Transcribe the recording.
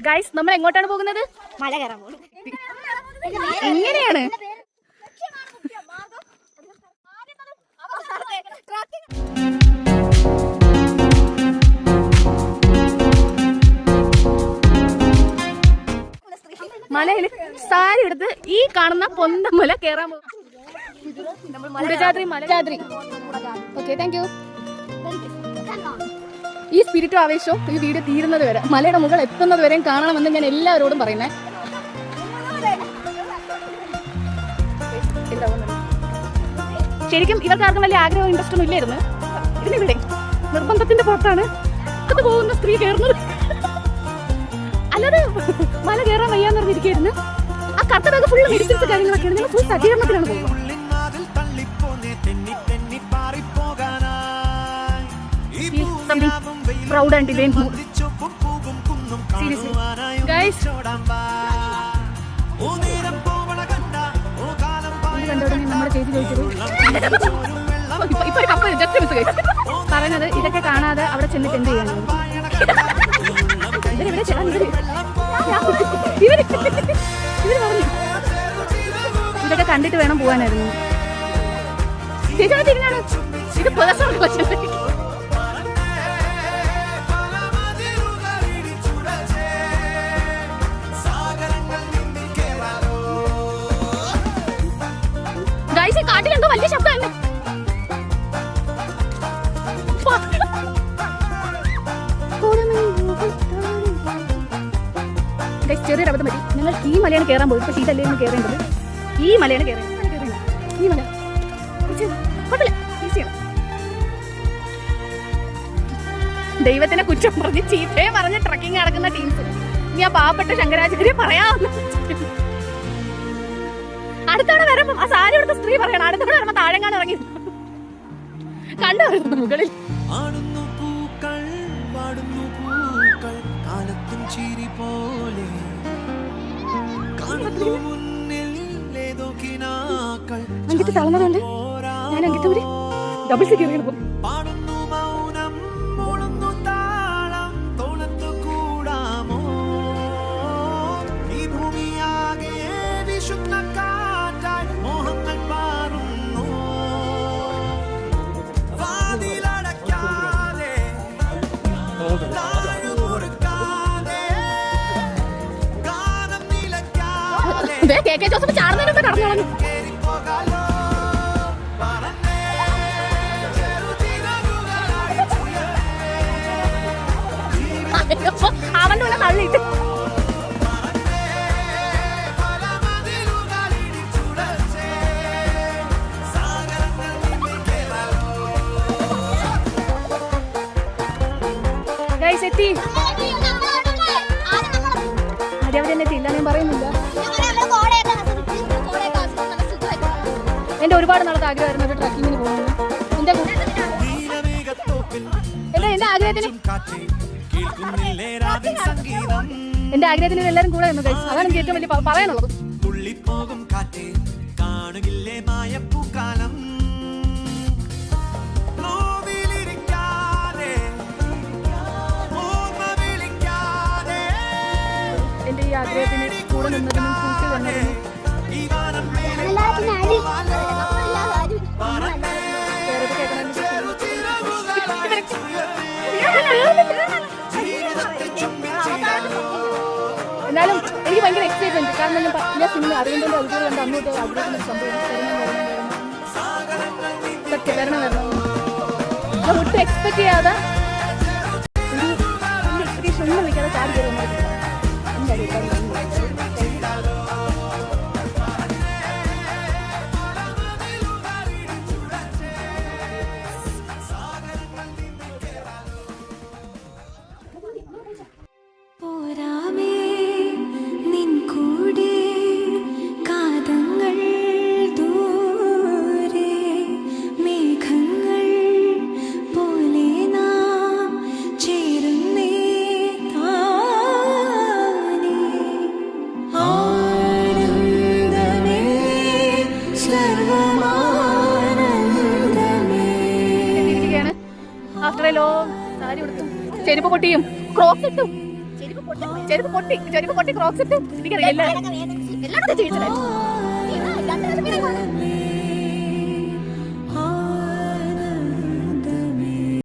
Guys നമ്മൾ എങ്ങോട്ടാണ് പോകുന്നത്? മല കയറാൻ പോകും. എങ്ങനെയാണ്? മലയിൽ സാരി എടുത്ത് ഈ കാണുന്ന പൊന്തമല കയറാൻ പോകും. കുടജാദ്രി. Okay, thank you. ഈ സ്പിരിറ്റും ആവേശവും ഈ വീഡിയോ തീരുന്നത് വരെ, മലയുടെ മുകൾ എത്തുന്നത് വരെയും കാണണമെന്ന് ഞാൻ എല്ലാവരോടും പറയുന്നേ. ശരിക്കും ഇവർക്കാർക്കും വലിയ ആഗ്രഹവും ഇൻട്രസ്റ്റ് ഒന്നും ഇല്ലായിരുന്നു. ഇതിനിവിടെ നിർബന്ധത്തിന്റെ പുറത്താണ് അത് പോകുന്ന സ്ത്രീ കയറുന്നത്. അല്ലാതെ മല കയറാൻ വയ്യാന്ന് പറഞ്ഞിരിക്കുന്നു. ആ കർത്തവ്യൊക്കെ ഫുള്ള് മെഡിസിൻസ് കാര്യങ്ങളൊക്കെയാണ്. നിങ്ങൾ ഫുൾ സജ്ജീകരണത്തിലാണ് പോകുന്നത്. Proud and divine mood. Seriously, guys. നമ്മുടെ ചേച്ചി ചോദിച്ചത് ഇപ്പൊ ഒരു കപ്പൽ ജസ്റ്റ് മിസ് കഴിച്ചു പറഞ്ഞത് ഇതൊക്കെ കാണാതെ അവിടെ ചെന്നിട്ട് എന്ത് ചെയ്യാൻ ഇവര് പറഞ്ഞു ഇതൊക്കെ കണ്ടിട്ട് വേണം പോകാനായിരുന്നു. ചേച്ചി തിരിഞ്ഞാണ് ഇത് പേഴ്സണൽ ക്വസ്റ്റ്യൻ. കാട്ടിലെന്തോ വലിയ ശബ്ദമാണ്. ചെറിയൊരു അബദ്ധം പറ്റി. ഞങ്ങൾ ഈ മലയാണ് കയറാൻ പോയി. പക്ഷേ ഇതല്ലേ കയറേണ്ടത്. ഈ മലയാണ് കയറേണ്ടത്. ഈ മല ഈസിയാണ്. ദൈവത്തിനെ കുറ്റം പറഞ്ഞ് ചീത്തയെ പറഞ്ഞ് ട്രക്കിങ് നടക്കുന്ന ടീംസ് ഇനി ആ പാവപ്പെട്ട ശങ്കരാചാര്യ പറയാവുന്ന അടുത്തവണ വരുമ്പോ ആ സാരി എടുത്ത സ്ത്രീ പറയണം. അടുത്തവണ വരുമ്പോ താഴെങ്ങാൻ ഇറങ്ങി കണ്ടു മുകളിൽ അങ്കിട്ട് തളർന്നതുകൊണ്ട് ഞാൻ അങ്കിട്ട് ഒരു ഡബിൾസ് കയറിയപ്പോ കെ ജോസഫ് ചാടുന്നതിനൊക്കെ കടന്നു. അവന്റെ ഉള്ള തള്ളിയിട്ട് എത്തി. അവരെന്നെ എത്തിയില്ല, ഞാൻ പറയുന്നില്ല. എന്റെ ഒരുപാട് നാളത്തെ ആഗ്രഹമായിരുന്നു ഒരു ട്രക്കിങ്ങിന് പോകുന്നത്. എന്റെ ആഗ്രഹത്തിന് എല്ലാവരും കൂടെ വന്നു കഴിച്ചു. അതാണ് എനിക്ക് ഏറ്റവും വലിയ പറയാനുള്ളത്. എന്റെ ഈ ആഗ്രഹത്തിന് കൂടെ നിന്നതിനും കൂട്ടി വന്നതിനും എന്നാലും എനിക്ക് ഭയങ്കര എക്സൈറ്റ്മെന്റ്. കാരണം ഞാൻ പല സിനിമ അറിവിന്റെ അതുപോലെ കണ്ട് അങ്ങോട്ട് ആഗ്രഹിക്കുന്ന സംഭവം വരണം. ഒട്ടും എക്സ്പെക്ട് ചെയ്യാതെ ഒരു എക്സ്പെക്ടേഷൻ ഒന്നും വയ്ക്കാതെ ചാടി കയറുന്നത്. ചെരുപ്പ് പൊട്ടിയും ക്രോക്സ് ഇട്ടും ചെരുപ്പ് പൊട്ടും. ചെരുപ്പ് പൊട്ടി ക്രോക്സ് ഇട്ട് എനിക്കറിയാം എല്ലാം ജീവിച്ചത്